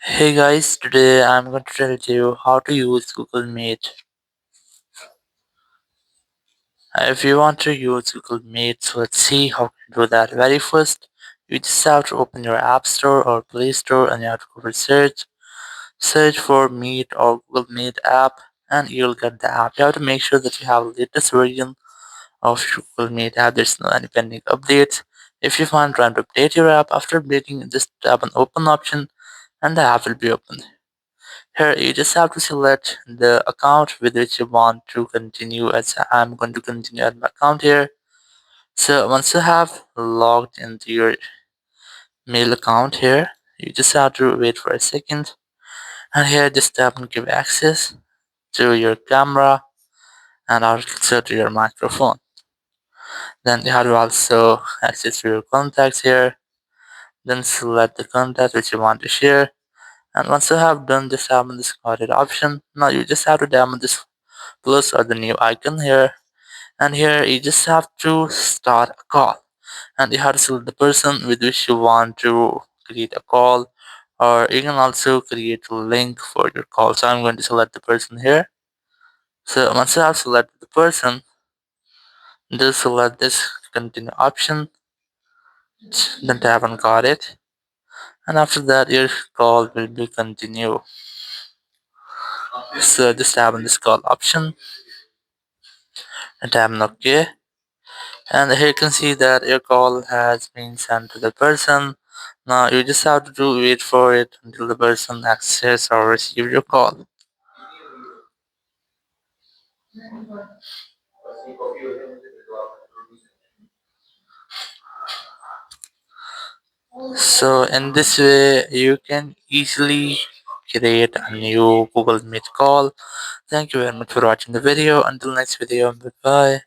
Hey guys, today I'm going to tell you how to use Google Meet. If you want to use Google Meet, so let's see how to do that. Very first, you just have to open your App Store or Play Store and you have to go for search for Meet or Google Meet app, and you'll get the app. You have to make sure that you have the latest version of Google Meet app. There's no any pending updates. If you find trying to update your app, after updating, just tap on Open option and the app will be open. Here you just have to select the account with which you want to continue, as I'm going to continue at my account here. So once you have logged into your mail account here, you just have to wait for a second, and here just tap on give access to your camera and also to your microphone. Then you have to also access to your contacts here, then select the contact which you want to share. And once you have done this, tap on this carded option. Now you just have to tap on this plus or the new icon here, and here you just have to start a call, and you have to select the person with which you want to create a call, or you can also create a link for your call. So I'm going to select the person here. So once you have selected the person, just select this continue option, then tap on got it, and after that your call will be continue. So just tap on this call option and tap on OK. And here you can see that your call has been sent to the person. Now you just have to wait for it until the person access or receive your call. So in this way you can easily create a new Google Meet call. Thank you very much for watching the video. Until next video, bye bye.